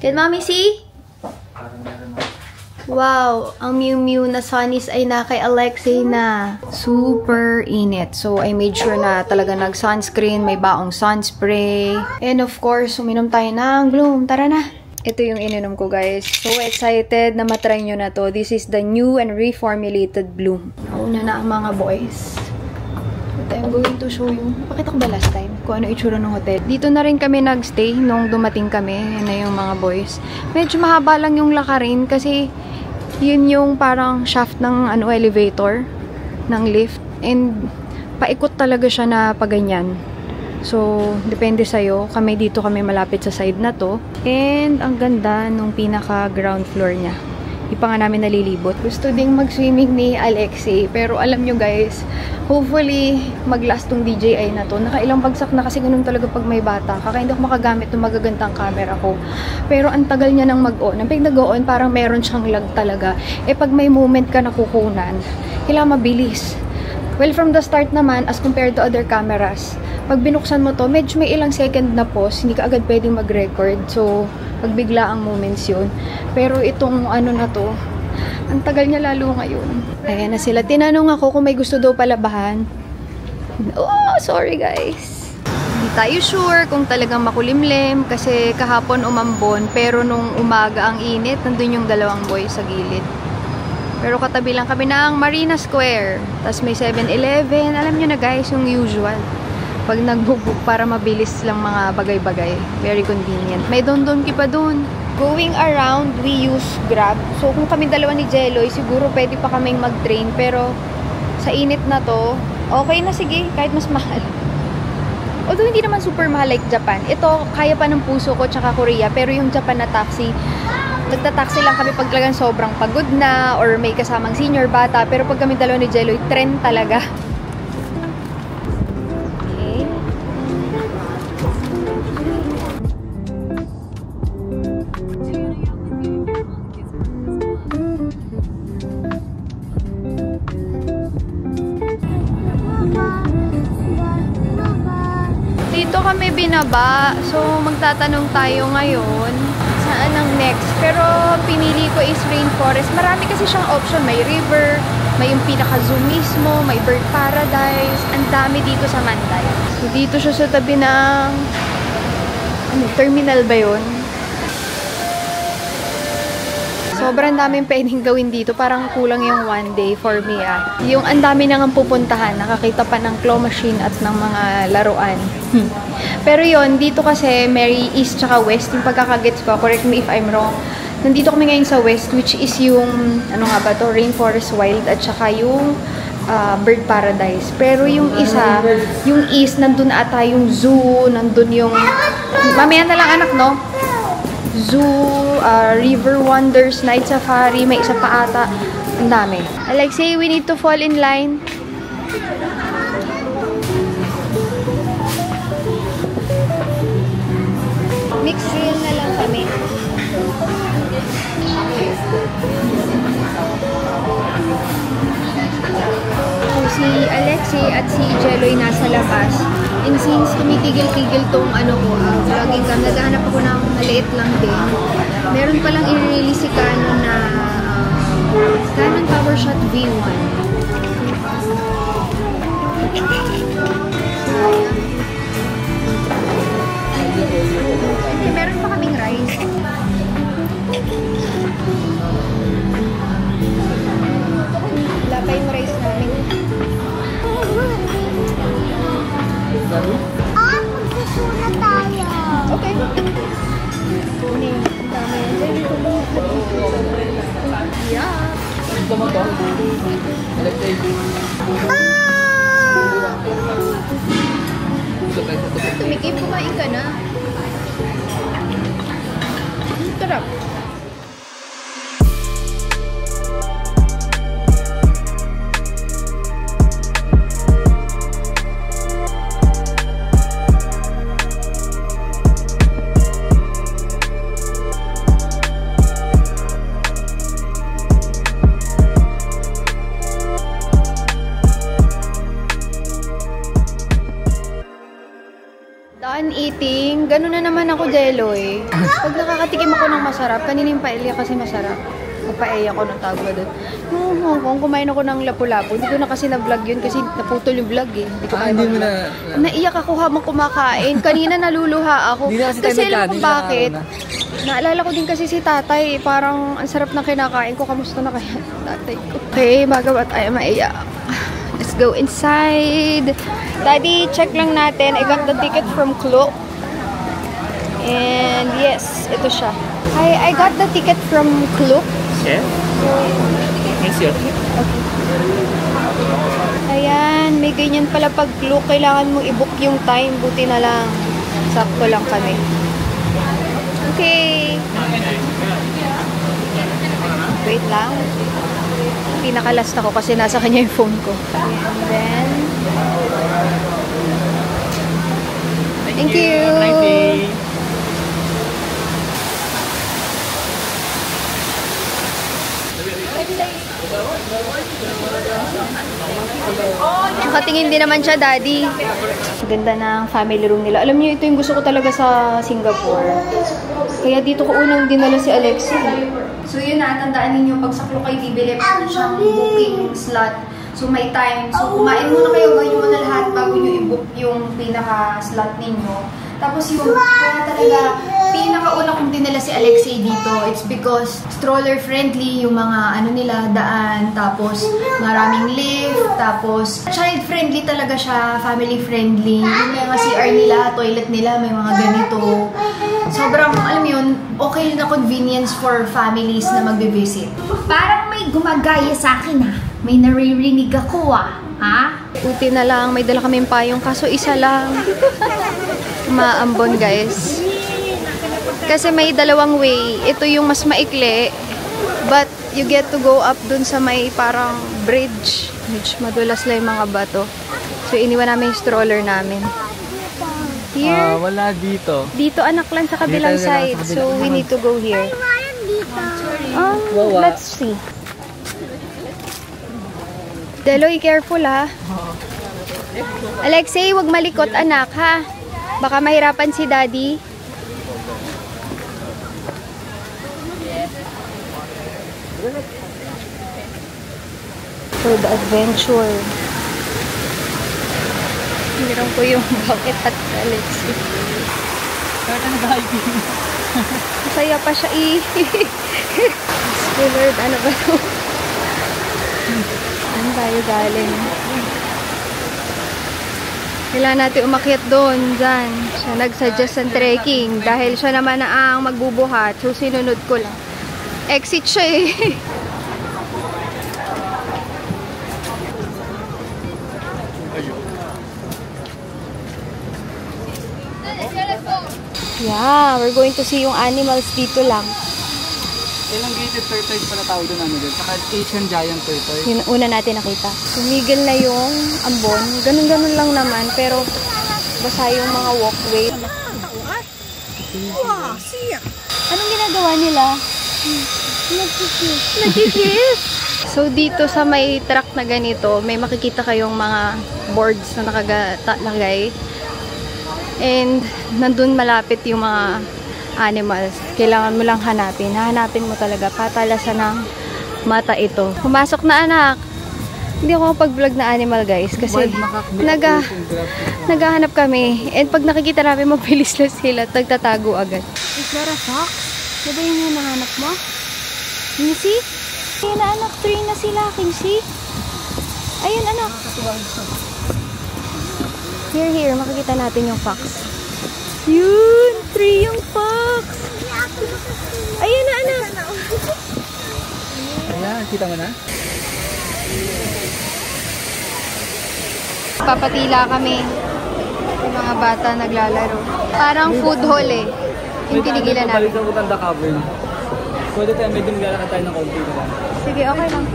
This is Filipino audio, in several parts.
Can mommy see? Wow, ang Miu Miu na sunnies ay na kay Alexei na. Super init. So, I made sure na talaga nag-sunscreen, may baong sunspray. And of course, uminom tayo ng Bloom. Tara na! Ito yung ininom ko, guys. So excited na matry nyo na to. This is the new and reformulated Bloom. Nauna na ang mga boys. I'm going to show you. Pakita ko ba last time? Kung ano itsura ng hotel. Dito na rin kami nagstay nung dumating kami. Yan na yung mga boys. Medyo mahaba lang yung lakarin kasi yun yung parang shaft ng elevator ng lift. And paikot talaga siya na paganyan. So, depende sa'yo. Dito kami malapit sa side na to. And ang ganda nung pinaka ground floor niya. Di pa nga namin nalilibot. Gusto ding mag-swimming ni Alexei. Pero alam nyo guys, hopefully mag-last tong DJI na to. Nakailang bagsak na kasi ganun talaga pag may bata. Kaya hindi ako makagamit ng magagandang camera ko. Pero ang tagal niya nang mag-on. Pag nag-on, parang meron siyang lag talaga. Pag may moment ka na kukunan, kailangan mabilis. Well, from the start naman, as compared to other cameras, pag binuksan mo to, medyo may ilang second na pause, hindi ka agad pwedeng mag-record. So, pagbigla ang moments yun. Pero itong na to, ang tagal niya lalo ngayon. Ayan na sila. Tinanong ako kung may gusto daw palabahan. Oh, sorry guys. Hindi tayo sure kung talagang makulimlim kasi kahapon umambon. Pero nung umaga ang init, nandun yung dalawang boys sa gilid. Pero katabi lang kami ng Marina Square. Tapos may 7-Eleven. Alam nyo na guys, yung usual. Pag nag-book para mabilis lang mga bagay-bagay. Very convenient. May Don-Don pa dun. Going around, we use Grab. So, kung kami dalawa ni Jeloy, siguro pwede pa kaming mag-train. Pero, sa init na to, okay na sige, kahit mas mahal. Although, hindi naman super mahal like Japan. Ito, kaya pa ng puso ko tsaka Korea. Pero yung Japan na taxi, nagta-taxi lang kami pag talagang sobrang pagod na or may kasamang senior bata. Pero pag kami dalawa ni Jeloy, trend talaga. Dito kami binaba. So, magtatanong tayo ngayon saan ang next. Pero, pinili ko is rainforest. Marami kasi siyang option. May river, may yung pinaka-zoo mismo, may bird paradise. Ang dami dito sa Manday. So, dito siya sa tabi ng terminal ba yun? Sobrang daming pwedeng gawin dito. Parang kulang yung one day for me Yung ang dami nang pupuntahan. Nakakita pa ng claw machine at ng mga laruan. Pero yon dito kasi Mary East tsaka West. Yung pagkakagets ko, correct me if I'm wrong. Nandito kami ngayon sa West, which is yung, Rainforest Wild at tsaka yung Bird Paradise. Pero yung isa, yung East, nandun ata yung zoo, nandun yung, mamaya na lang anak, no? Zoo, River Wonders, Night Safari, may isa pa ata. Ang dami. Alexei, we need to fall in line. Mix grill na lang kami. So, si Alexei at si Jeloy nasa labas. And since tumitigil-tigil tong vlogging cam, naghahanap ako ng maliit lang din. Meron palang i-release si Canon na Canon PowerShot V1. Meron pa kaming rice. Wala pa yung rice namin. Magsasuna tayo. Okay. Ang dami. Yeah. Tumikip, kumain ka na. Sarap. Done eating. Ganun na naman ako, Deloy. Pag nakakatikim ako ng masarap, kanina yung paella kasi masarap. Paella ko ng tawag ba doon. Noong Hong Kong, kumain ako ng lapu-lapu. Hindi ko na kasi na-vlog yun kasi naputol yung vlog eh. Hindi ko hindi mo na... Naiyak ako habang kumakain. Kanina naluluha ako. Kasi alam ko bakit. Naalala ko din kasi si tatay. Parang ang sarap na kinakain ko. Kamusta na kaya tatay ko? Okay, bago tayo maiyak. Let's go inside. Daddy, check lang natin. I got the ticket from Klook. And yes, ito siya. I got the ticket from Klook. Yeah? Yes, sir. Okay. Ayan, may ganyan pala pag Klook. Kailangan mo i-book yung time. Buti na lang. Sakto lang kami. Okay. Wait lang. Pinakalast ako kasi nasa kanya yung phone ko. And then... Thank you! Nakatingin din naman siya, Daddy. Ganda ng family room nila. Alam niyo, ito yung gusto ko talaga sa Singapore. Kaya dito ko unang dinala si Alexi. So yun na, tandaan ninyo, pag sa Klook kayo bibili, meron siyang booking slot. So may time. So kumain muna kayo, gawin muna lahat bago nyo i-book yung pinaka-slot ninyo. Tapos yung kaya talaga pinakauna kong dinala si Alexei dito. It's because stroller friendly yung mga ano nila, daan. Tapos maraming lift. Tapos child friendly talaga siya. Family friendly. Yung mga CR nila, toilet nila, may mga ganito. Sobrang, alam mo yun, okay na convenience for families na magbe-visit. Parang may gumagaya sa akin ha. May naririnig ako ha? Buti na lang, may dala kaming payong kaso isa lang. Maambon guys. Kasi may dalawang way. Ito yung mas maikli. But you get to go up dun sa may parang bridge. Madulas lang yung mga bato. So iniwan namin yung stroller namin. Here? Wala dito. Dito anak lang sa kabilang side. So we need to go here. Let's see. Deloy, careful ha. Alexei, wag malikot anak ha. Baka mahirapan si Daddy. For the adventure. Meron ko yung bucket at Alexei. Masaya pa siya Lord, ano ba ito? Saan tayo galing? Kailangan natin umakyat doon, dyan. Siya nag-suggest ng trekking dahil siya naman na ang magbubuhat. So, sinunod ko lang. Exit siya eh. Yeah, we're going to see yung animals dito lang. Elongated tortoise pala tawag doon ano doon. Saka Asian giant tortoise. Yun una natin nakita. Tumigil na yung ambon. Ganun-ganun lang naman. Pero basa yung mga walkway. Wow, siya. Anong ginagawa nila? Nagkikiss. So dito sa may truck na ganito, may makikita kayong mga boards na nakalagay. And nandun malapit yung mga animals. Kailangan mo lang hanapin. Hahanapin mo talaga. Patalasan ng mata ito. Pumasok na anak. Hindi ako pag-vlog na animal guys. Kasi naghahanap kami. And pag nakikita namin, mabilis lang sila. Tagtatago agad. Is that a fox? Diba yun yung nahanap mo? Can you see? Ayun na anak. 3 na sila. Can you see? Ayun anak. Here. Makikita natin yung fox. Yun! 3 yung fox! Ayun na, anak! Ayan, kita mo na? Papatila kami. Yung mga bata naglalaro. Parang food hall eh. Yung tinigilan namin. Balik sa the cavern. Pwede tayo, medyo maglalakad tayo ng konti na lang. Sige, okay lang.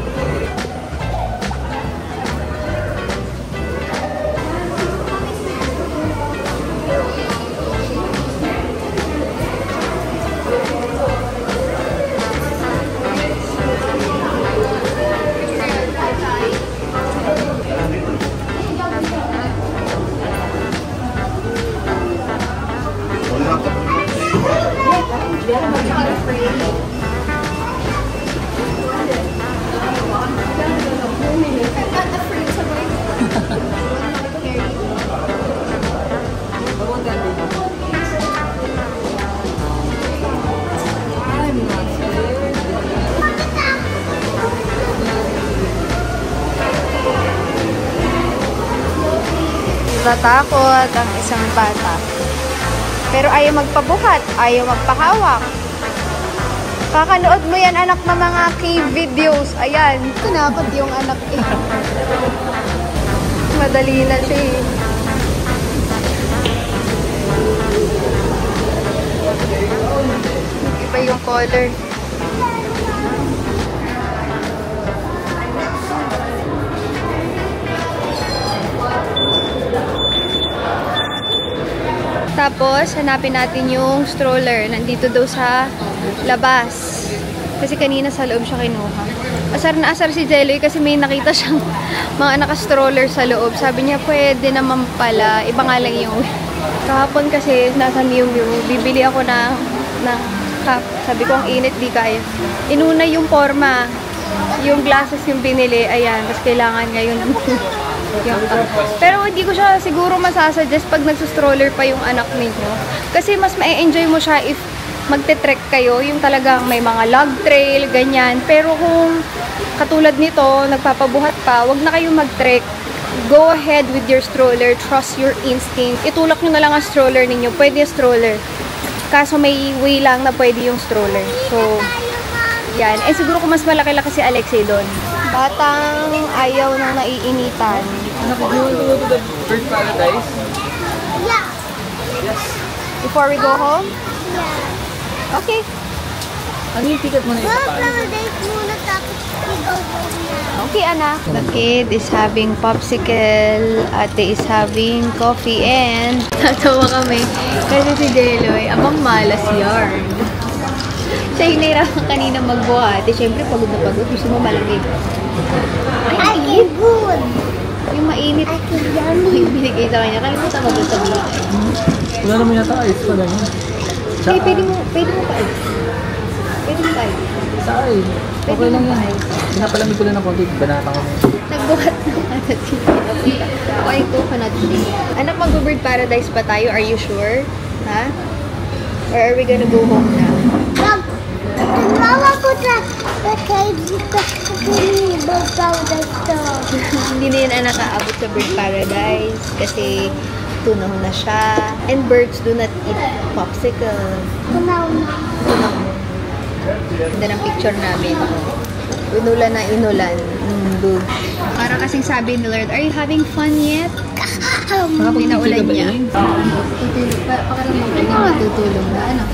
natatakot ang isang bata. Pero ayaw magpabuhat, ayaw magpahawak. Kakanood mo yan, anak, ng mga cave videos. Ayan, tinakot yung anak eh. Madali na siya eh. Iba yung color. Tapos, hanapin natin yung stroller. Nandito daw sa labas. Kasi kanina sa loob siya kinuha. Asar na asar si Jeloy kasi may nakita siyang mga naka-stroller sa loob. Sabi niya, pwede naman pala. Iba nga lang yung kahapon kasi nasa Miu Miu. Bibili ako ng cup. Sabi ko, ang init, di kaya. Inuna yung forma. Yung glasses yung binili. Ayan, kasi kailangan ngayon yung pero hindi ko siya siguro masasuggest pag nagsustroller pa yung anak ninyo. Kasi mas ma-enjoy mo siya if magte-trek kayo, yung talagang may mga log trail, ganyan. Pero kung katulad nito, nagpapabuhat pa, wag na kayo mag-trek. Go ahead with your stroller. Trust your instinct. Itulak nyo na lang ang stroller ninyo. Pwede yung stroller. Kaso may way lang na pwede yung stroller. So, yan. Eh siguro kung mas malaki-laki si Alexei doon. Batang ayaw nang naiinitan. Anak, do you want to go to the bird paradise? Yeah. Yes. Before we go home? Yeah. Okay. Ano yung ticket mo na isa pa? Paradise muna tapos i-go home na. Okay, anak. The kid is having popsicle. Ate is having coffee and natawa kami. Kasi si Jeloy, amang malas yarn. Siya yung nahirapan kanina magbuhat. Eh, syempre, pagod na pagod. Gusto mo malamig. I can good. Yung mainit. I can yummy. Yung binigay sa kanya. Kalimutan mo doon sa binigay. Wala naman yata ice pa ganyan. Hey, pwede mo pa ice. Pwede mo pa ice. Sa ice. Okay lang yan. Pinapalamig ko lang ng konti. Banata ko. Nagbuhat ng coconut tea. Okay, coconut tea. Anak, mag-bird paradise pa tayo? Are you sure? Ha? Or are we gonna go home na? Mama put the cave with the paradise stuff. Hindi na yun anak aabot sa bird paradise kasi tunaw na siya. And birds do not eat popsicle. Tunaw na. Tunaw. Ganda ng picture namin. Inulan na inulan. Dude. Para kasing sabi ni Lord, are you having fun yet? Pinaulan niya. Tutulog. Pakaramang ko niya matutulog na ano.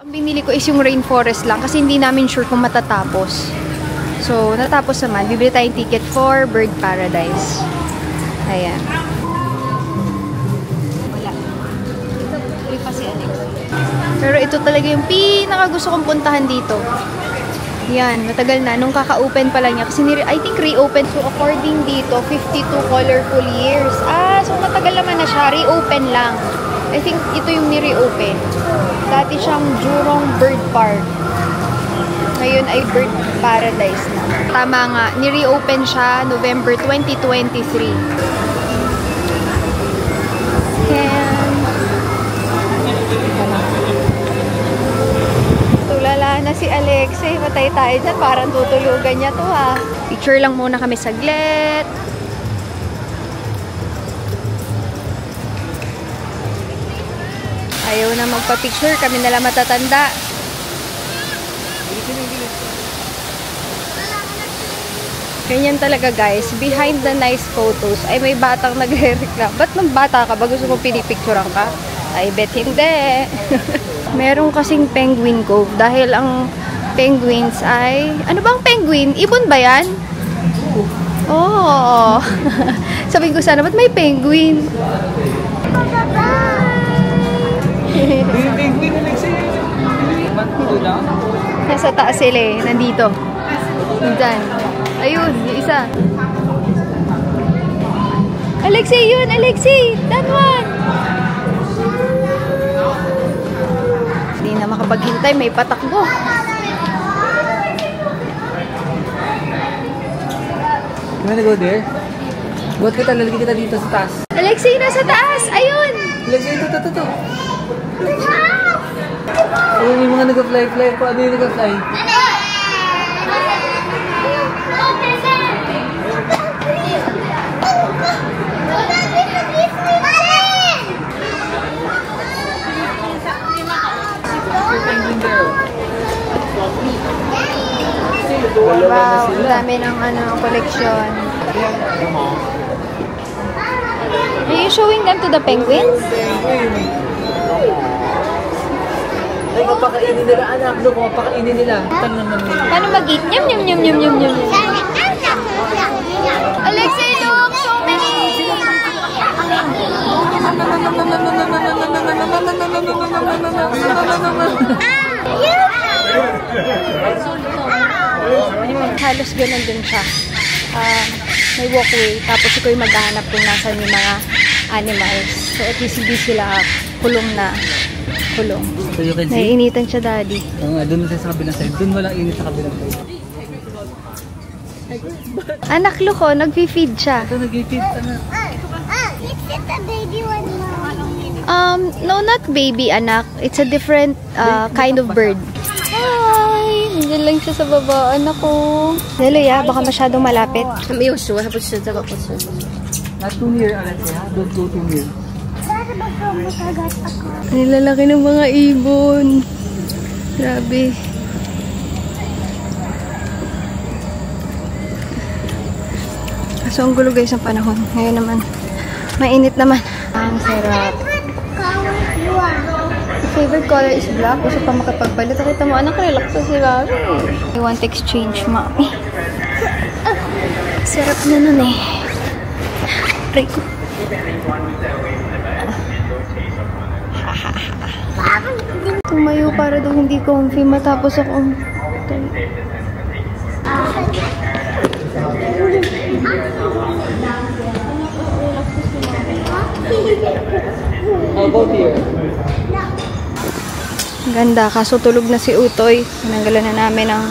Binili ko is yung rainforest lang kasi hindi namin sure kung matatapos. So, natapos naman. Bibili tayong ticket for Bird Paradise. Ayan. Wala. Ito, tuloy pa si Alex. Pero ito talaga yung pinakagusto kong puntahan dito. Yan, matagal na. Nung kaka-open pa lang niya. Kasi I think re-open. So, according dito, 52 colorful years. Ah, so matagal naman na siya. Re-open lang. I think ito yung ni-reopen. Dati siyang Jurong Bird Park. Ngayon ay Bird Paradise na. Tama nga, ni-reopen siya November 2023. And tulala na si Alexei. Patay tayo dyan. Parang tutulugan niya to ha. Picture lang muna kami saglit. Ayaw na magpa-picture, kami nalang matatanda. Ganyan talaga guys, behind the nice photos ay may batang nagre-reclam. Ba't nang bata ka ba? Gusto mo pinipicturean ka? I bet hindi. Meron kasing penguin cove dahil ang penguins ay... Ano bang penguin? Ibon ba yan? Oh. Sabihin ko sana, ba't may penguin? Nasa taas sila eh. Nandito. Diyan. Ayun, yung isa. Alexei yun! Alexei! That one! Hindi na makapaghintay. May patakbo. You wanna go there? Buat kita, lalagay kita dito sa taas. Alexei, nasa taas! Ayun! Alexei, ito. Ayun, yung mga nag-fly. Kung ano yung nag-fly? Wow, ang dami ng collection. Are you showing them to the penguins? Ay, kapakainin nila, anak. No, kapakainin nila. Paano mag-eat? Nyam. Alexei, look! So many! Halos ganun din siya. May walkway, tapos ikaw yung maghahanap kung nasan yung mga animals. So at least hindi sila kulong. So you can see? Naiinitan siya, daddy. Oo nga, doon sa kabilang side. Doon walang init sa kabilang side. Anak, look, oh, nag-feed siya. Ito, nag-feed, anak. Is it the baby one? No, not baby, anak. It's a different kind of bird. Hi! Nandiyan lang siya sa baba, anak ko. Hello, ya. Baka masyadong malapit. Not too near, Alexei, ha? Don't go too near. Ang lalaki ng mga ibon. Grabe. Kaso ang gulo guys ang panahon. Ngayon naman, mainit naman. Ang sarap. Favorite color is black. Gusto pa makapagpalit. Kita mo, anak, relax na sila. I want exchange, mami. Sarap na nun eh. Rico. Tumayo para daw hindi comfy matapos akong How about here? ganda. Kaso tulog na si Utoy. Tinanggalan na namin ang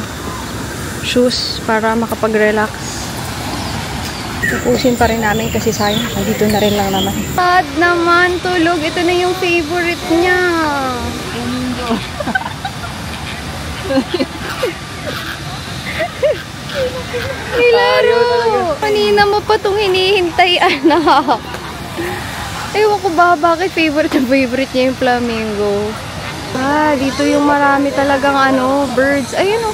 shoes para makapag-relax. Tapusin pa rin namin kasi sayang. Dito na rin lang naman. Sad naman, tulog. Ito na yung favorite niya. Nilaro. Kanina mo pa itong hinihintay, anak. Ewan ko ba bakit favorite niya yung flamingo. Dito yung marami talagang birds. Ayun o.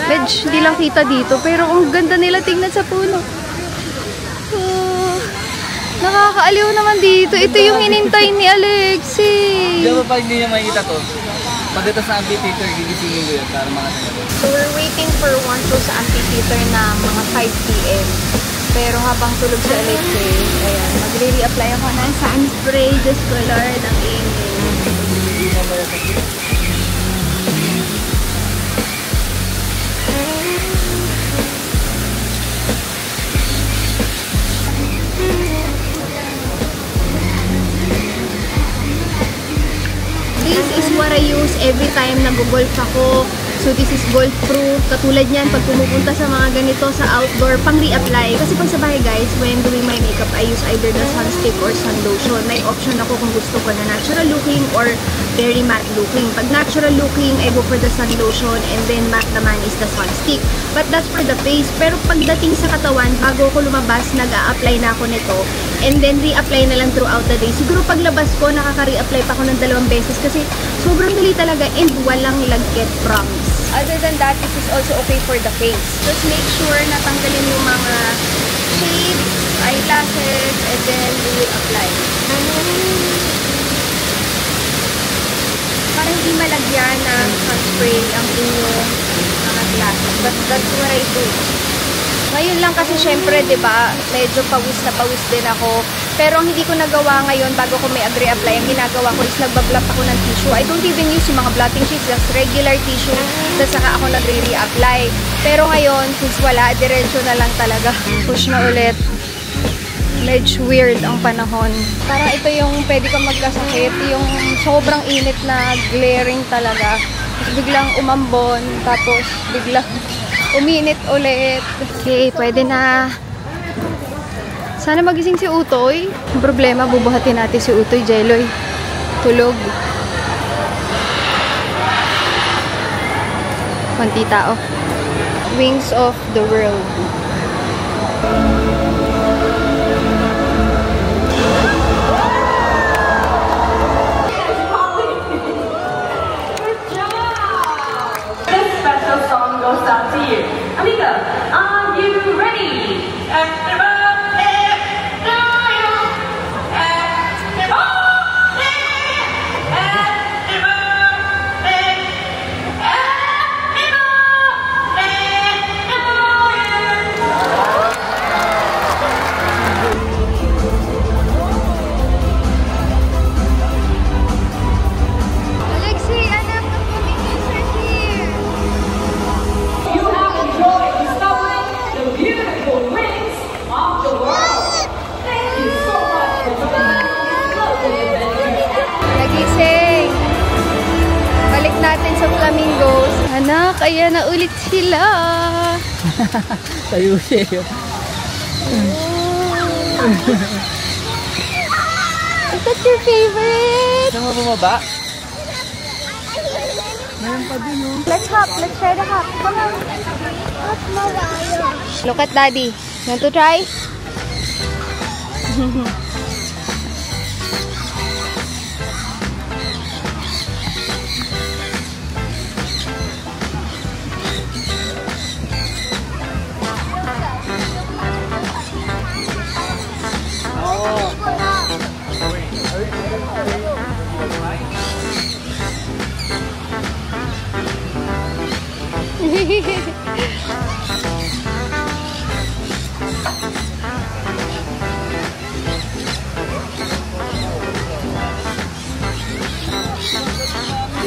Medj, hindi lang kita dito. Pero ang ganda nila tingnan sa puno. Nakakaaliw naman dito. Ito yung hinintay ni Alexei. Diba pa hindi niya makikita to? Pag ito sa amphitheater, gigisingin ko yun para mga So we're waiting for one show sa amphitheater na mga 5 p.m. Pero habang tulog si Alexei, ayan, magre-reapply ako ng sunspray. Diyos ko Lord, ang init. This is what I use every time nag-golf ako. So this is golf proof. Katulad niyan, pag pumupunta sa mga ganito sa outdoor, pang reapply. Kasi pag sa bahay guys, when doing my makeup, I use either the sunstick or sun lotion. May option ako kung gusto ko na natural looking or very matte looking. Pag natural looking, I go for the sun lotion and then matte naman is the sunstick. But that's for the face. Pero pagdating sa katawan, bago ko lumabas, nag-a-apply na ako nito. And then re-apply na lang throughout the day. Siguro paglabas ko, nakaka-re-apply pa ako ng 2 beses kasi sobrang dali talaga and walang lagkit, promise. Other than that, this is also okay for the face. Just make sure na tanggalin yung mga shades, eyelashes, and then you will apply. Para hindi malagyan ng sunspray ang inyong mga glasses. But that's what I do. Ngayon lang kasi syempre, 'di ba, medyo pawis na pawis din ako. Pero ang hindi ko nagawa ngayon bago ko may agree-apply, ang ginagawa ko is nagbablot ako ng tissue. I don't even use yung mga blotting sheets, just regular tissue. Tapos saka ako nagre-reapply. Pero ngayon, since wala, diretso na lang talaga. Push na ulit. Medyo weird ang panahon. Parang ito yung pwede kang magkasakit. Yung sobrang init na glaring talaga. Tapos biglang umambon. Tapos biglang uminit ulit. Okay, pwede na. Sana magising si Utoy. Ang problema, bubuhatin natin si Utoy, Jeloy. Tulog. Konti tao. Wings of the world. This special song goes out to you. Amiga, are you ready? Happy birthday to you. Happy birthday. Happy birthday. Happy birthday to Alexei, anak, ang pamilya are here. you. You have enjoyed discovering the beautiful rings of the world. Thank you so much for joining this lovely adventure. Nagising. Balik natin sa flamingos. Anak, ayan na ulit sila. Tayo siya. Is that your favorite? Saan mo bumaba? Meron pa din oh. Let's hop. Let's try the hop. Come on. Look at Daddy. Want to try?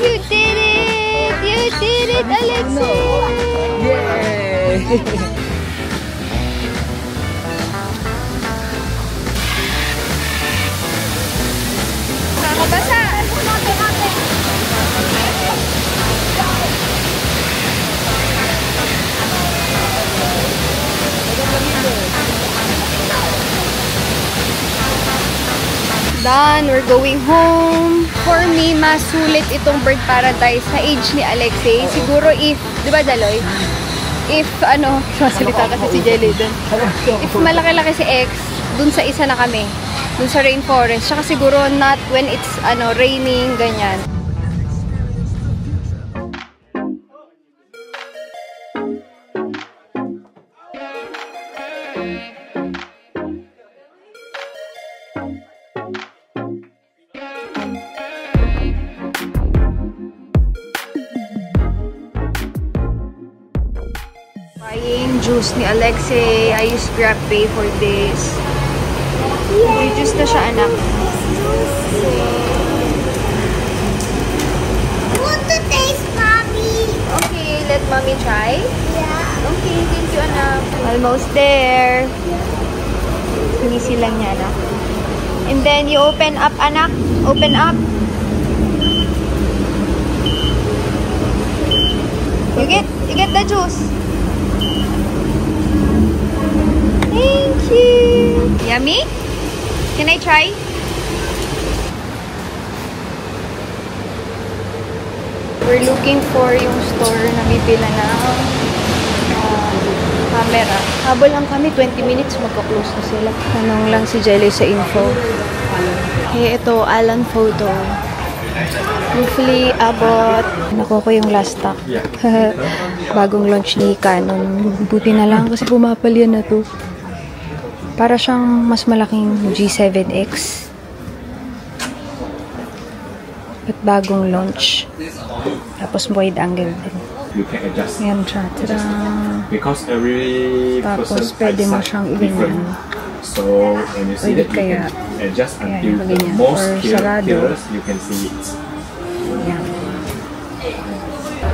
You did it! You did it, Alexei! Yay! Nakakabasa! Done. We're going home. For me, mas sulit itong bird paradise sa age ni Alexei. Siguro if, di ba Jaloy? If, masalita kasi si Jelly dun. If malaki-laki si X, dun sa isa na kami. Dun sa rainforest. Tsaka siguro not when it's, raining, ganyan. Buying juice ni Alexei. I use GrabPay for this. May juice na siya, anak. Want to taste, Mommy? Okay, let mommy try. Yeah. Okay, thank you, anak. Almost there. Pinisi lang niya, anak. And then, you open up, anak. Open up. You get the juice. Thank you. Yummy? Can I try? We're looking for yung store na bibila ng camera. Habol lang kami, 20 minutes, magka-close na sila. Tanong lang si Jelly sa info. Okay, ito, Alan Photo. Hopefully, abot. Nakuha ko yung last stock. Bagong launch ni Canon. Buti na lang kasi pumapalyan na to. Para siyang mas malaking G7X. At bagong launch. Tapos wide angle din. You can adjust. Ayan siya. Tada! Because every Tapos person's pwede mo eyesight siyang different. i-ganyan. So when you see Pwede that, you kaya. can adjust Ayan, until the ganyan. most Or sarado. clearest you can see it. Ayan.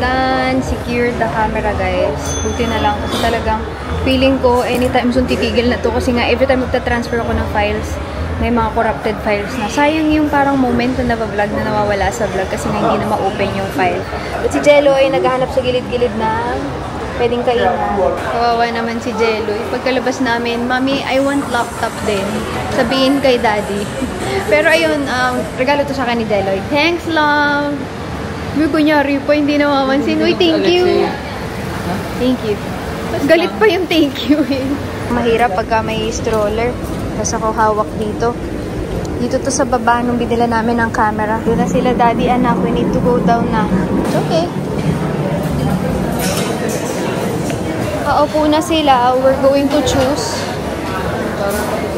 Done. Secured the camera, guys. Buti na lang. Kasi talagang feeling ko anytime soon titigil na to. Kasi nga every time magta-transfer ako ng files, may mga corrupted files na. Sayang yung parang moment na naba-vlog na nawawala sa vlog kasi nga hindi na ma-open yung file. At si Jello ay naghahanap sa gilid-gilid ng pwedeng kainan. Kawawa naman si Jeloy. Pagkalabas namin, Mami, I want laptop din. Sabihin kay Daddy. Pero ayun, regalo to sa akin ni Jeloy. Thanks, love! May kunyari pa, hindi namamansin. Uy, thank you! Thank you. Galit pa yung thank you eh. Mahirap pagka may stroller. Tapos ako hawak dito. Dito to sa baba nung binila namin ng camera. Doon na sila, Daddy, anak. We need to go down na. It's okay. Paupo na sila. We're going to choose.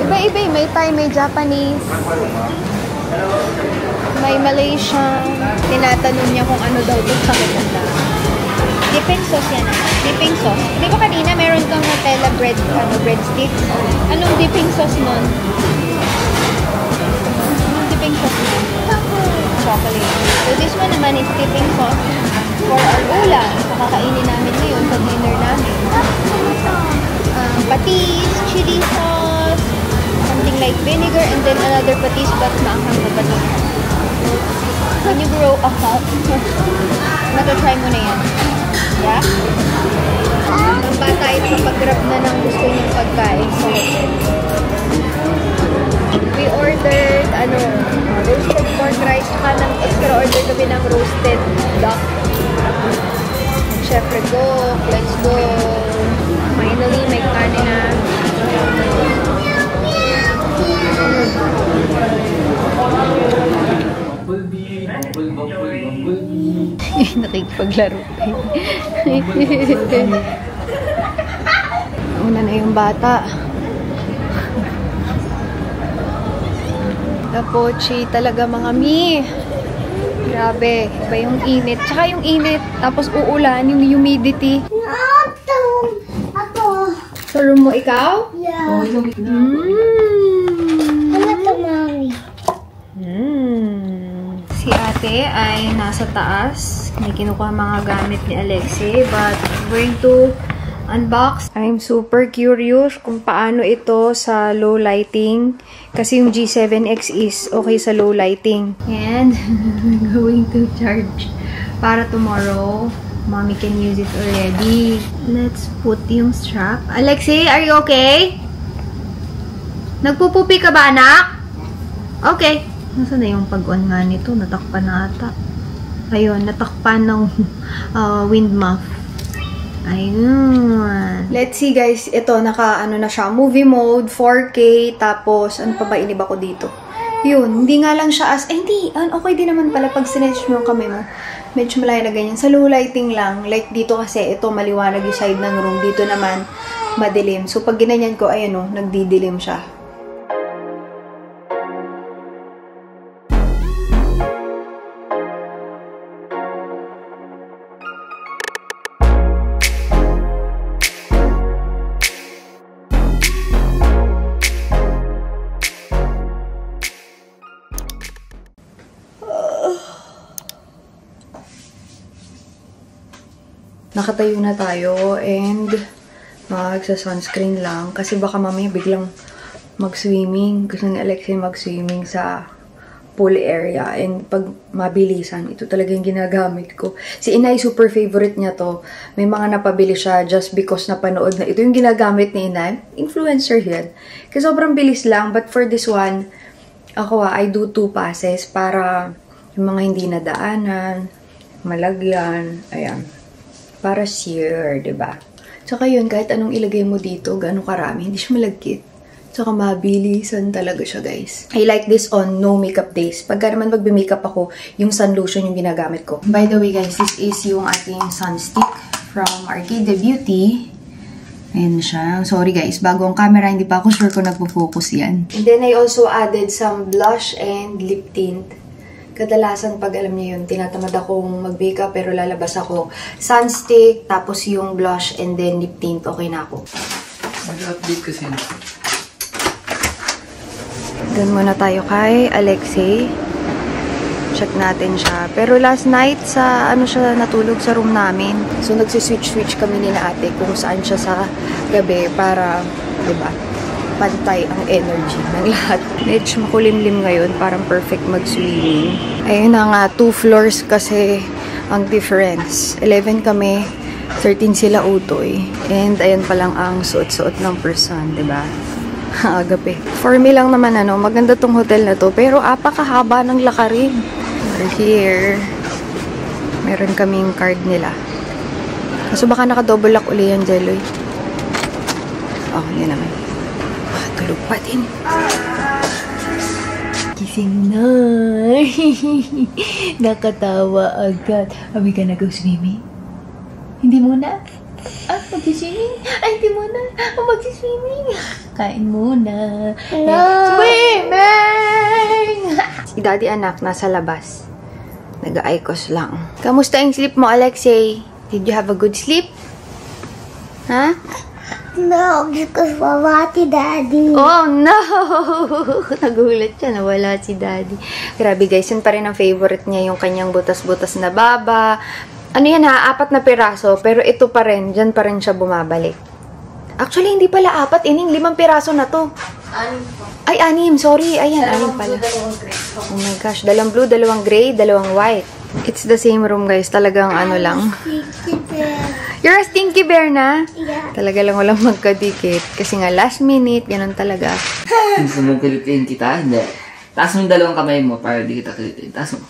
Iba-iba. May Thai, may Japanese. May Malaysian. Tinatanong niya kung ano daw ito sa kanila. Dipping sauce yan. Dipping sauce. Di ba kanina meron kang Nutella breadstick? Anong dipping sauce nun? Dipping sauce nun? Chocolate. So this one naman is dipping sauce for our ulam. So kakainin namin ngayon sa dinner namin. Patis, chili sauce, something like vinegar, and then another patis but maanghang na patis. When you grow up, matatry mo na yan. Yeah? Ang bata ito kapag-grab na ng gusto niyang pagkain sa hotel. We ordered, roasted pork rice, ng extra order kami ng roasted duck. Syempre, go! Let's go! Finally, may kanin na. Nakikipaglaro kayo. Una na yung bata. Tapochi talaga mga mi. Grabe. Iba yung init. Tsaka yung init. Tapos uulan. Yung humidity. Ako. Sa room mo ikaw? Yeah. Si ate ay nasa taas. May kinukuha mga gamit ni Alexei. But we're going to unbox. I'm super curious kung paano ito sa low lighting. Kasi yung G7X is okay sa low lighting. And we're going to charge para tomorrow. Mommy can use it already. Let's put yung strap. Alexei, are you okay? Nagpupupi ka ba, anak? Okay. Nasaan na yung pag-on nga nito? Natakpan na ata. Ayun, natakpan ng wind muff. Ayun. Let's see guys. Ito, naka-ano na siya. Movie mode, 4K. Tapos, ano pa ba iniba ko dito? Yun, hindi nga lang siya as... hindi. Okay din naman pala pag sinetch mo yung kamay mo. Medyo malaya na ganyan. Sa low lighting lang. Like dito kasi, ito maliwanag yung side ng room. Dito naman, madilim. So, pag ginanyan ko, ayun o, nagdidilim siya. Nakatayo na tayo and magsa-sunscreen lang kasi baka mamaya biglang mag-swimming. Gusto ni Alexei mag-swimming sa pool area and pag mabilisan, ito talaga yung ginagamit ko. Si Inay, super favorite niya to. May mga napabili siya just because napanood na ito yung ginagamit ni Inay. Influencer yan. Kasi sobrang bilis lang but for this one, ako I do 2 passes para yung mga hindi nadaanan, malagyan, ayan. Para sure, diba? Tsaka yun, kahit anong ilagay mo dito, gano'ng karami, hindi siya malagkit. Tsaka mabilisan talaga siya, guys. I like this on no makeup days. Pagka naman magbe-makeup ako, yung sun lotion yung ginagamit ko. By the way, guys, this is yung ating sun stick from Arcade Beauty. Ayan siya. Sorry, guys. Bago ang camera, hindi pa ako sure kung nagpo-focus yan. And then, I also added some blush and lip tint. Kadalasan, pag alam niyo yun, tinatamad akong mag-makeup pero lalabas ako. Sunstick, tapos yung blush, and then lip tint, okay na ako. Mag-update kasi yun. Doon muna tayo kay Alexei. Check natin siya. Pero last night, sa ano siya natulog sa room namin. So, nagsiswitch-switch kami ni na ate kung saan siya sa gabi para, diba, pantay ang energy ng lahat. Medyo makulimlim ngayon, parang perfect mag-swimming. Ayun na nga, 2 floors kasi ang difference. 11 kami, 13 sila utoy. And ayan pa lang ang suot-suot ng person, diba? Agape. For me lang naman, maganda tong hotel na to. Pero apakahaba ng lakarin. We're here. Meron kaming card nila. Kaso baka naka-double lock uli yan, Jeloy. Oh, yun naman. Tulog pa din. Gising na. Nakatawa agad. Abi ka nag-swimming? Hindi muna? Mag-swimming? Ay, hindi muna. Mag-swimming. Kain muna. Swimming! Si Daddy anak, nasa labas. Nag-aikos lang. Kamusta yung sleep mo, Alexei? Did you have a good sleep? Ha? No, because wala si Daddy. Oh, no! Nagulat siya, nawala si Daddy. Grabe guys, yun pa rin ang favorite niya, yung kanyang butas-butas na baba. Ano yan ha, 4 na piraso, pero ito pa rin, dyan pa rin siya bumabalik. Actually, hindi pala 4, 5 piraso na to. 6 Ay, 6, sorry. Ayan, 6 pala. Oh my gosh, 2 blue, 2 gray, 2 white. It's the same room guys, talagang ano lang. You're a stinky bear na? Yeah. Talaga lang walang magkadikit. Kasi nga last minute, ganun talaga. Gusto mong kilitin kita? Hindi. Taas mo yung 2 kamay mo para di kita kilitin. Taas mo.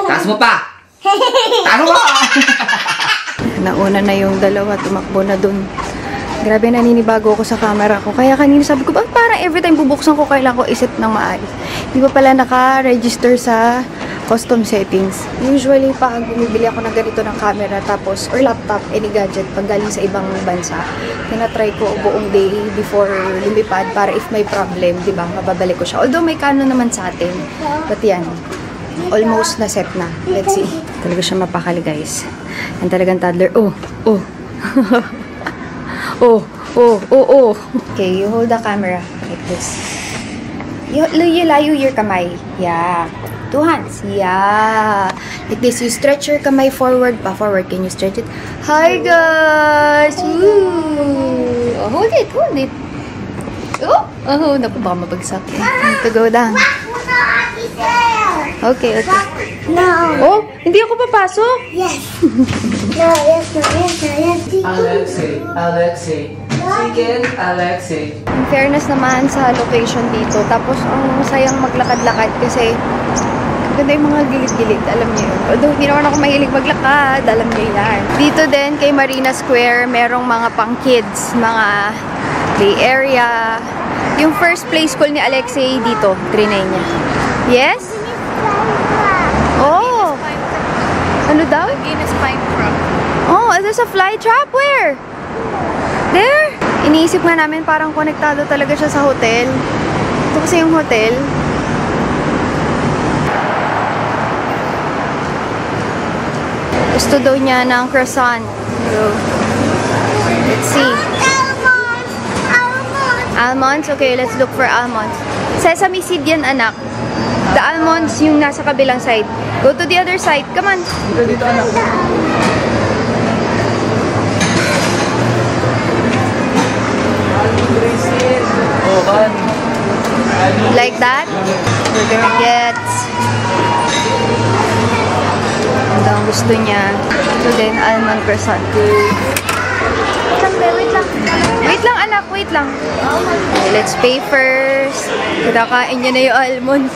Taas mo pa! Taas mo pa! Nauna na yung 2, tumakbo na dun. Grabe, naninibago ako sa camera ko. Kaya kanina sabi ko, parang every time bubuksan ko, kailangan ko isip ng maayos. Di ba pala naka-register sa custom settings. Usually, pag bumibili ako ng ganito ng camera, tapos, or laptop, any gadget, pag galing sa ibang bansa, tinatry ko buong day before lumipad para if may problem, di ba, mababalik ko siya. Although may Canon naman sa atin. But yan, almost na set na. Let's see. Talaga siya mapakali, guys. Yan talagang toddler. Oh, oh. Oh, oh, oh, oh. Okay, you hold the camera like this. You layo your kamay. Yeah. 2 hands. Yeah. Like this. You stretch your kamay forward pa. Forward. Can you stretch it? Hi, guys! Woo! Oh, hold it. Hold it. Oh! Oh, naku, baka mabagsak. Need to go down. Okay, okay. No. Oh, hindi ako papasok? Yes. No, yes, no, yes, no, yes. Alexei, Alexei. Chicken, Alexei. In fairness naman sa location dito. Tapos, ang sayang maglakad-lakad kasi ganda yung mga gilid-gilid. Alam niyo yun. Although, hindi naman ako mahilig maglakad. Alam niyo yan. Dito din, kay Marina Square, merong mga pang-kids. Mga play area. Yung first play school ni Alexei dito. Trinay niya. Yes? Oh! Ano daw? Guinness Flying Trap. Oh, there's a fly trap. Where? There? Iniisip nga namin parang konektado talaga siya sa hotel. Ito kasi yung hotel. Gusto daw niya ng croissant. So, let's see. Almonds? Okay, let's look for almonds. Sesame seed yan, anak. The almonds yung nasa kabilang side. Go to the other side. Come on. Dito, anak. Oh, kan. Like that. We're gonna get... Ito ang gusto niya. So then, almond croissant. Wait lang. Wait lang, anak. Wait lang. Okay, let's pay first. Kinakain niya na yung almonds.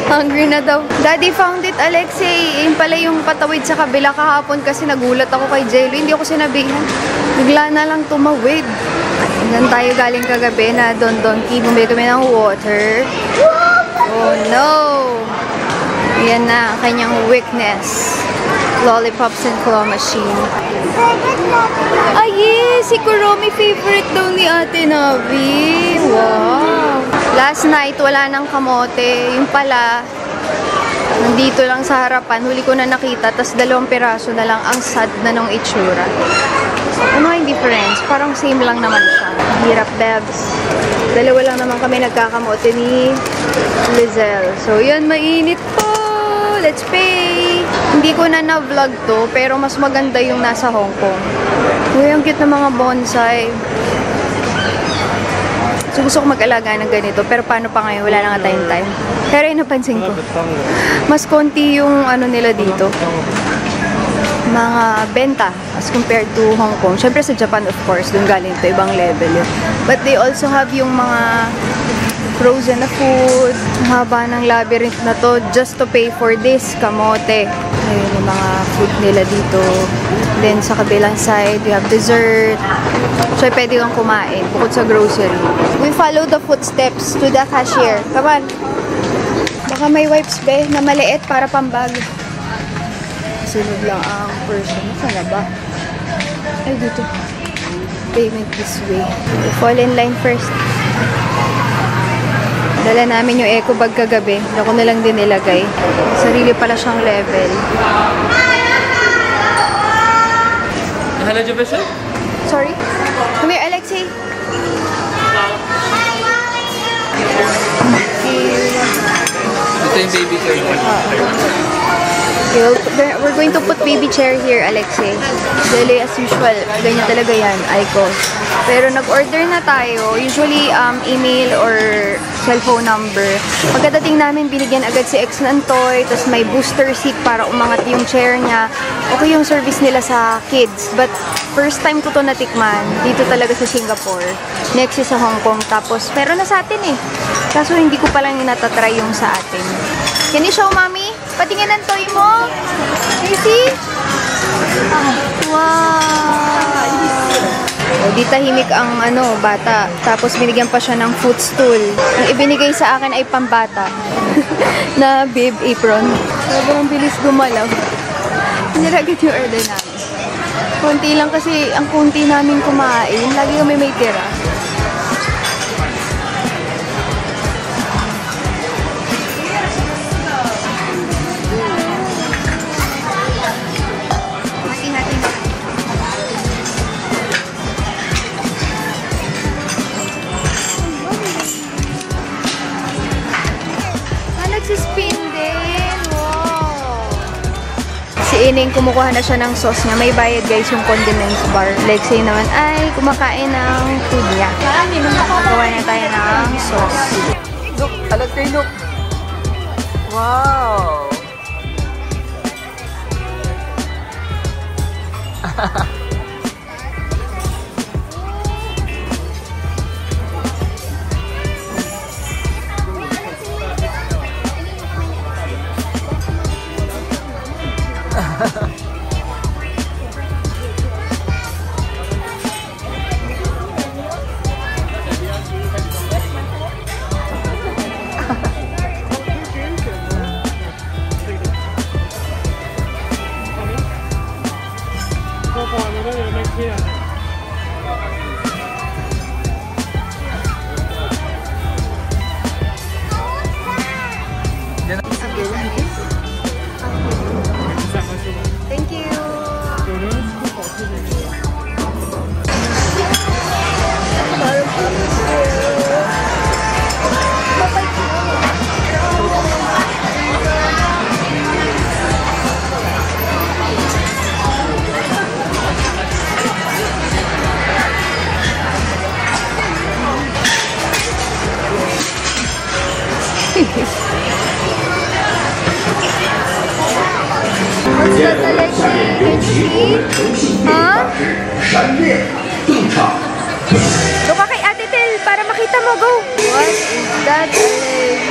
Hungry na daw. Daddy found it, Alexei. Yun pala yung patawid sa kabila kahapon kasi nagulat ako kay Jello. Hindi ako sinabihan. Bigla na lang tumawid. Hanggang tayo galing kagabi na Don Donki. Bumili kami ng water. Oh no! Yan na ang kanyang weakness. Lollipops and claw machine. Ay, yes! Si Kuromi favorite daw ni Ate Navi. Wow! Last night, wala nang kamote. Yung pala, nandito lang sa harapan. Huli ko na nakita. Tapos 2 piraso na lang ang sad na nung itsura. Ano yung difference? Parang same lang naman siya. Hirap, Bebs. 2 lang naman kami nagkakamote ni Lizelle. So, yun, mainit po. Let's pay! Hindi ko na na-vlog to, pero mas maganda yung nasa Hong Kong. Uy, ang cute na mga bonsai. So, gusto ko mag-alaga ng ganito, pero paano pa ngayon? Wala na nga tayong time. Pero yung napansin ko, mas konti yung ano nila dito. mga benta as compared to Hong Kong. Syempre sa Japan, of course, dun galing to ibang level yun. But they also have yung mga frozen na food. Haba ng labyrinth na to just to pay for this kamote. Ayun yung mga food nila dito. Then sa kabilang side, you have dessert. So pwede kang kumain bukod sa grocery. We follow the footsteps to the cashier. Come on. Baka may wipes be na maliit para pambag. Sunod lang ang person. Sana ba? Ay, dito. Payment this way. We fall in line first. Dala namin yung eco bag kagabi. Ako na lang din nilagay. Sarili pala siyang level. Hello, Jefferson? Sorry? Come here, Alexei. Ito yung baby chair. Okay, we're going to put baby chair here, Alexei. Dali as usual. Ganyan talaga yan, Icos. Pero nag-order na tayo. Usually, email or cellphone number. Pagkadating namin, binigyan agad si X ng toy. Tapos may booster seat para umangat yung chair niya. Okay yung service nila sa kids. But first time ko to natikman. Dito talaga sa Singapore. Next is sa Hong Kong. Tapos, meron na sa atin eh. Kaso hindi ko pa lang natatry yung sa atin. Can you show, Mommy? Patingin ng toy mo. You see? Wow! O, di tahimik ang bata. Tapos binigyan pa siya ng footstool. Ang ibinigay sa akin ay pambata. Na bib apron. Sobrang bilis gumalaw. Nilagay yung order namin. Konti lang kasi ang konti namin kumain. Lagi kami may tira. Spin din. Wow. Si Ining, kumukuha na siya ng sauce niya. May bayad guys yung condiments bar. Lexi naman ay kumakain ng food niya. Gawa na tayo ng sauce. Look, alag kayo, look. Wow. Thank you. What's that, Alexei? Can you see? Huh? Go ka kay Ate Tel para makita mo. Go! What is that, Alexei?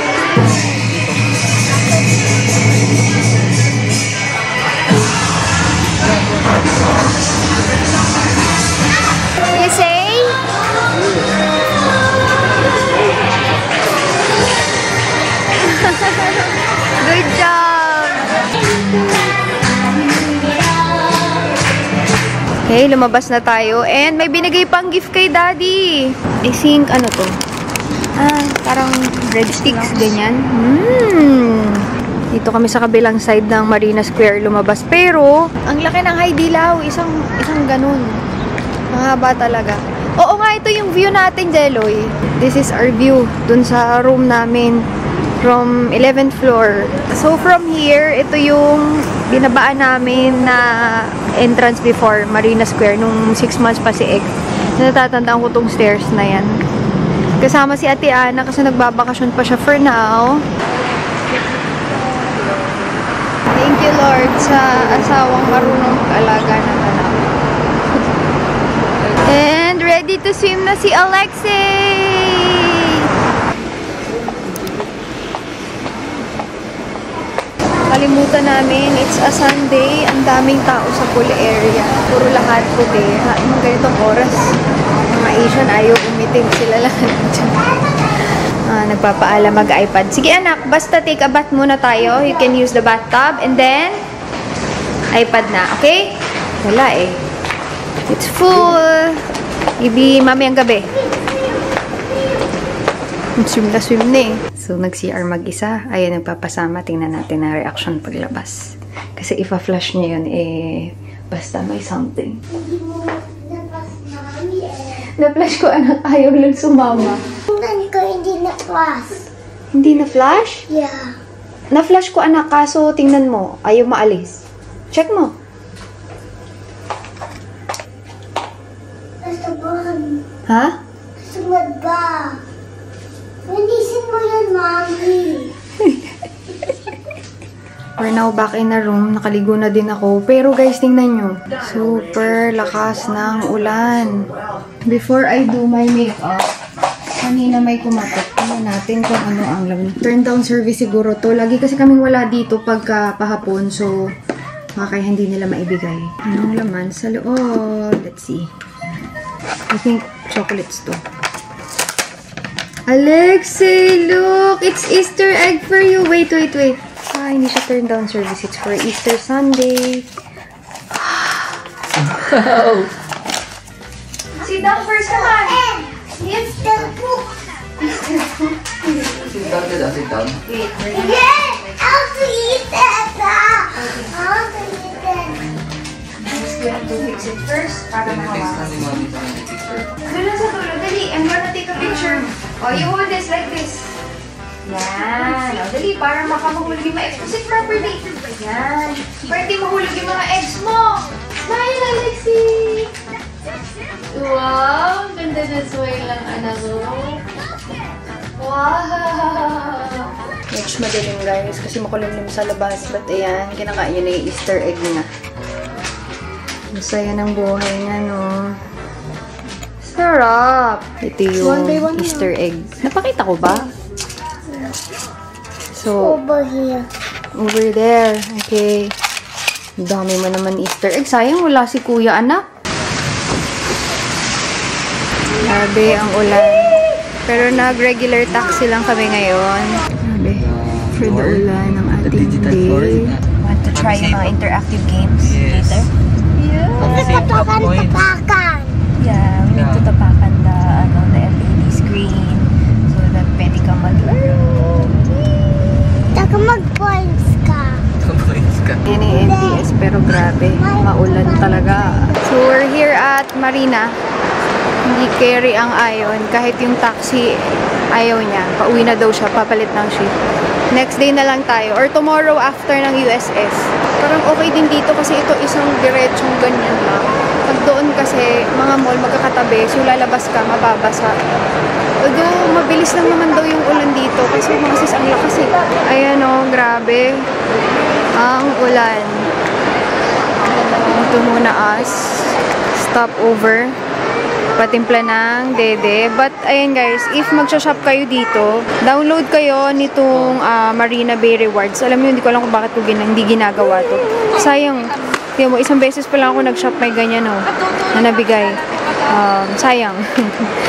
You say? Good job! Okay, lumabas na tayo. And may binigay pang gift kay Daddy. I think, ano to? Parang breadsticks, ganyan. Dito kami sa kabilang side ng Marina Square lumabas. Pero, ang laki ng Haidilaw. Isang ganun. Mahaba talaga. Oo nga, ito yung view natin, Jeloy. This is our view. Dun sa room namin. From 11th floor. So, from here, ito yung binabaan namin na entrance before Marina Square nung 6 months pa si Ek. Natatandaan ko tong stairs na yan. Kasama si Ate Ana kasi nagbabakasyon pa siya for now. Thank you, Lord, sa asawang marunong mag-alaga ng anak. And ready to swim na si Alexei! Kalimutan namin, it's a Sunday. Ang daming tao sa pool area. Puro lahat puti. Mga ganitong oras, mga Asian ayaw umitim. Sila lang nagpapaala mag-iPad. Sige anak, basta take a bath muna tayo. You can use the bathtub and then iPad na, okay? Wala eh. It's full. Ibi mamayang gabi. Swim na eh. So, nag-CR mag-isa. Ayan, nagpapasama. Tingnan natin ang reaction paglabas. Kasi ipa-flash niya yun, basta may something. Na-flash ko, anak. Ayaw lang sumama. Hindi na-flash. Hindi na-flash? Yeah. Na-flash ko, anak. Kaso, tingnan mo. Ayaw maalis. Check mo. Nasubad. Ha? Nasubad ba? Linisin mo yan, Mami. We're now back in the room. Nakaligo na din ako. Pero guys, tingnan nyo. Super lakas ng ulan. Before I do my makeup, kanina may kumatok. Tingnan natin kung ano ang laman. Turn down service siguro to. Lagi kasi kaming wala dito pagka pahapon. So, kaya hindi nila maibigay. Anong laman sa loob? Let's see. I think chocolates to. Alexei, look! It's Easter egg for you. Wait. Ah, hindi siya turn down service. It's for Easter Sunday. Sit down first, come on! It's the book. Sit down. Wait, Yeah, I want to eat that. I want to eat that. I'm just going to fix it first para Next makawa. time yung mami sa akin picture. Doon lang sa dulo. Dali, I'm gonna take a picture. Oh, you hold this like this. Yan. O, dali, para makamahulog yung mga eggs mo. Sit properly. Yan. Para di mahulog yung mga eggs mo. Smile, Alexei! Wow! Ganda na smile lang, anak ko. Wow! Medyo madilim, guys, kasi makulimlim sa labas. But ayan, kinakain yun na yung Easter egg na. Masaya ng buhay nga, no? Sarap! Ito yung Easter egg. Napakita ko ba? So, Over here. over there. Okay. Ang dami mo naman Easter egg. Sayang, wala si kuya, anak. Grabe ang ulan. Pero nag-regular taxi lang kami ngayon. Grabe. For the ulan ng ating day. Want to try yung mga interactive games later? Tapakan. Yeah, we need to tapakan the LED screen so that pwede kang maglaro. Taka mag-points ka. Yan yung MTS, pero grabe, maulan talaga. So, we're here at Marina. Hindi carry ang Ion. Kahit yung taxi, ayaw niya. Pauwi na daw siya, papalit ng shift. Next day na lang tayo. Or tomorrow after ng USS. Parang okay din dito kasi ito isang diretsong ganyan lang. Pag doon kasi, mga mall magkakatabi, so lalabas ka, mababasa. Although, mabilis lang naman daw yung ulan dito kasi mga sis, ang lakas eh. Ayan o, grabe. Ang ulan. Ito muna as stop over. Patimpla ng dede. But, ayan guys, if magsha-shop kayo dito, download kayo nitong Marina Bay Rewards. Alam niyo, hindi ko alam kung bakit ko hindi ginagawa to. Sayang. Tingnan mo, isang beses pa lang ako nag-shop may ganyan na nabigay. Sayang.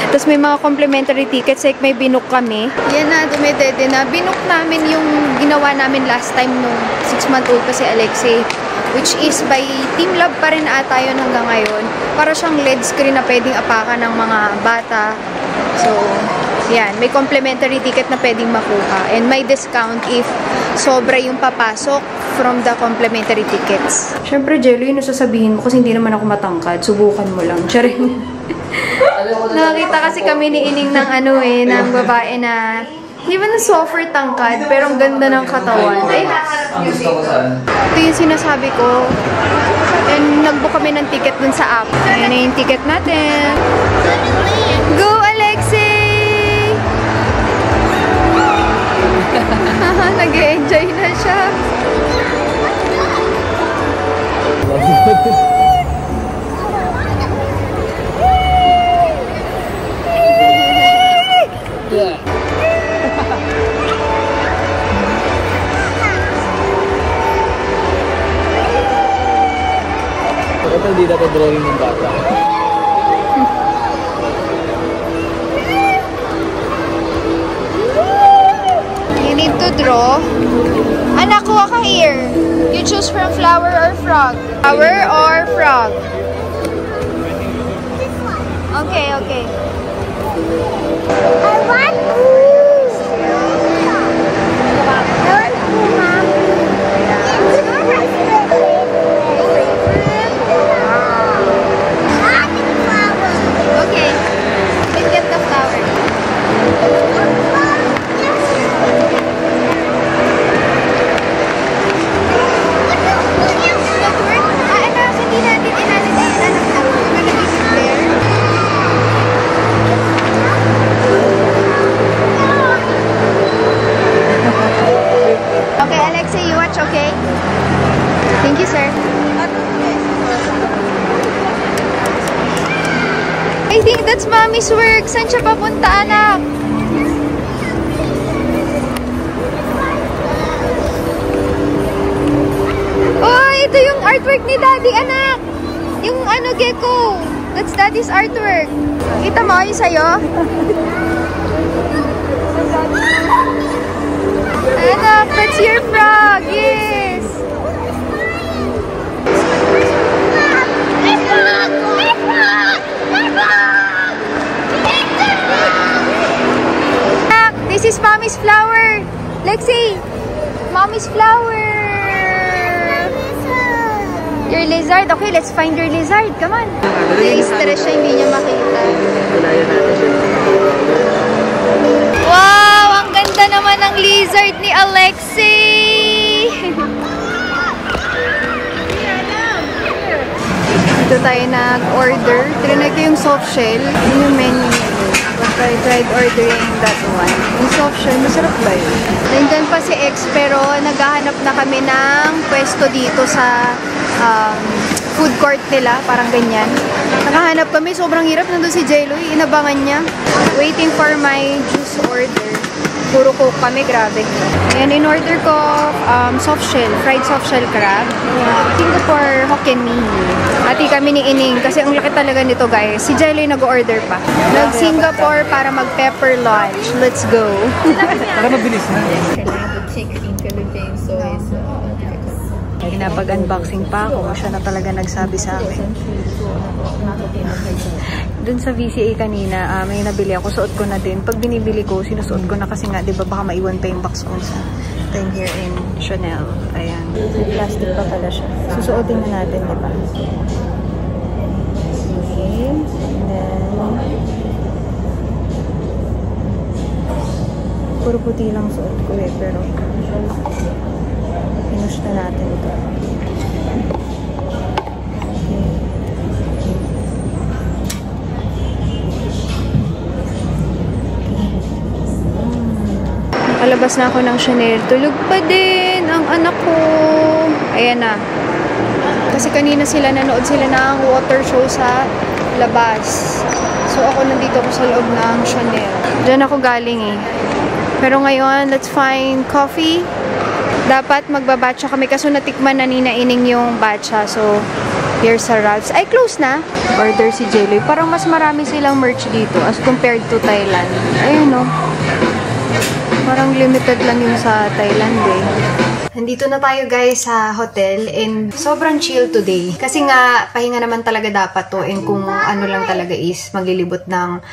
Tapos may mga complimentary tickets, like may binook kami. Yan na, dumedede na. Binook namin yung ginawa namin last time nung 6-month-old pa si Alexei. Which is by Team Love pa rin ata yun hanggang ngayon. Para siyang LED screen na pwedeng apakan ng mga bata. So, yan. May complimentary ticket na pwedeng makuha. And may discount if sobra yung papasok from the complimentary tickets. Siyempre, Jello, yun sasabihin mo kasi hindi naman ako matangkad. Subukan mo lang. Charing. Nakakita kasi kami ni Ining ng ng babae na hindi ba na software tangkad, pero ang ganda ng katawan. Ay, Gusto ko saan? ito yung sinasabi ko. And nag-book kami ng ticket dun sa app. Ayan na yung ticket natin. Go, Alexei! Nag-enjoy na siya. Ito hindi dapat drawing ng bata. You need to draw. Anak, kuha ka here. You choose from flower or frog. Flower or frog? Okay, okay. I want Okay. Let's get the flower. Okay, Alexei, you watch, okay? Thank you, sir. I think that's mommy's work. Saan siya papunta, anak? Oh, ito yung artwork ni daddy, anak. Yung ano, gecko. That's daddy's artwork. Kita mo yung sa'yo? Anak, that's your frog. Yes. Anak, this is mommy's flower. Lexi, mommy's flower. Your lizard. Okay, let's find your lizard. Come on. Na-stress siya, hindi niya makita. Wow! Ang ganda naman ng lizard ni Alexi! Dito tayo nag-order. Trinay ko yung soft shell. Yun yung menu nila. But I tried ordering that one. Yung soft shell, masarap ba yun? Nandyan pa si X, pero naghahanap na kami ng pwesto dito sa food court nila. Parang ganyan. Nakahanap kami. Sobrang hirap. Nandun si Jeloy. Inabangan niya. Waiting for my juice order. Puro coke kami. Grabe. Ayan, in-order ko soft shell. Fried soft shell crab. Singapore Hokkien Mee. Ati kami ni Ining. Kasi ang laki talaga nito, guys. Si Jeloy nag-order pa. Nag-Singapore para mag-pepper lunch. Let's go. Para mabilis na. Pinapag-unboxing pa ako. Siya na talaga nagsabi sa akin. Dun sa VCA kanina, may nabili ako. Suot ko na din. Pag binibili ko, sinusuot ko na kasi nga, di ba, baka maiwan pa yung box ko sa time here in Chanel. Ayan. Plastic pa pala siya. Susuotin na natin, di ba? Okay. And then, puro puti lang suot ko eh, pero pinush na natin ito. Nakalabas na ako ng Chanel. Tulog pa din ang anak ko. Ayan na. Kasi kanina nanood sila ng water show sa labas. So ako nandito ako sa loob ng Chanel. Diyan ako galing eh. Pero ngayon, let's find coffee. Dapat magbabatcha kami kaso natikman na ni Ining yung batcha. So, here's sa Ralph's. Ay, close na. Order si Jeloy. Parang mas marami silang merch dito as compared to Thailand. Ayun no. Parang limited lang yung sa Thailand eh. Nandito na tayo guys sa hotel and sobrang chill today. Kasi nga, pahinga naman talaga dapat to and kung ano lang talaga is maglilibot ng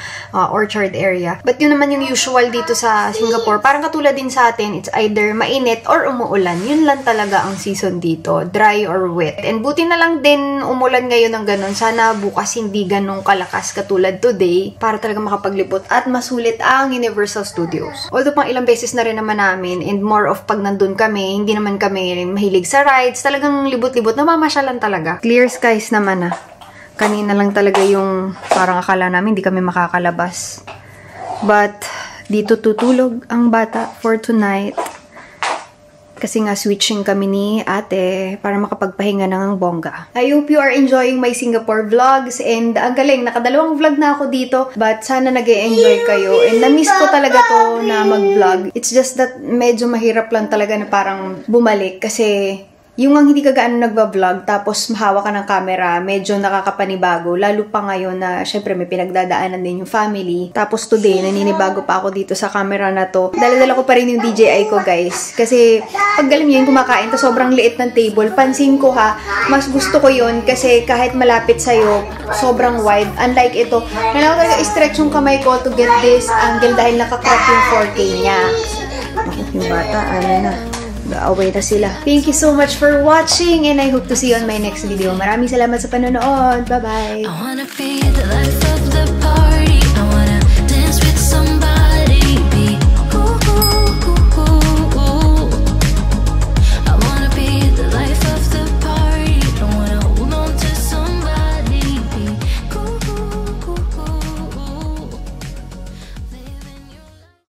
orchard area. But yun naman yung usual dito sa Singapore. Parang katulad din sa atin, it's either mainit or umuulan. Yun lang talaga ang season dito. Dry or wet. And buti na lang din umulan ngayon ng ganun. Sana bukas hindi ganun kalakas katulad today para talaga makapaglibot at masulit ang Universal Studios. Although pang ilang beses na rin naman namin and more of pag nandun kami, hindi naman kami mahilig sa rides. Talagang libot-libot. Namamasyalan talaga. Clear skies naman ah. Kanina lang talaga yung parang akala namin hindi kami makakalabas. But, dito tutulog ang bata for tonight. Kasi nga switching kami ni ate para makapagpahinga ng bongga. I hope you are enjoying my Singapore vlogs and ang galing, nakadalawang vlog na ako dito but sana nag-e-enjoy kayo and na-miss ko talaga to na mag-vlog. It's just that medyo mahirap lang talaga na parang bumalik kasi yung ang hindi ka gaano nagba-vlog tapos mahawa ka ng camera, medyo nakakapanibago. Lalo pa ngayon na syempre may pinagdadaanan din yung family. Tapos today, naninibago pa ako dito sa camera na to. Dala-dala ko pa rin yung DJI ko, guys. Kasi pag galing yun, kumakain to sobrang liit ng table. Pansin ko ha, mas gusto ko yun kasi kahit malapit sa'yo, sobrang wide. Unlike ito, kailangan ko talaga i-stretch yung kamay ko to get this angle dahil nakakrop yung 4K niya. Yung bata, ano na. Away na sila. Thank you so much for watching and I hope to see you on my next video. Maraming salamat sa panonood. Bye-bye!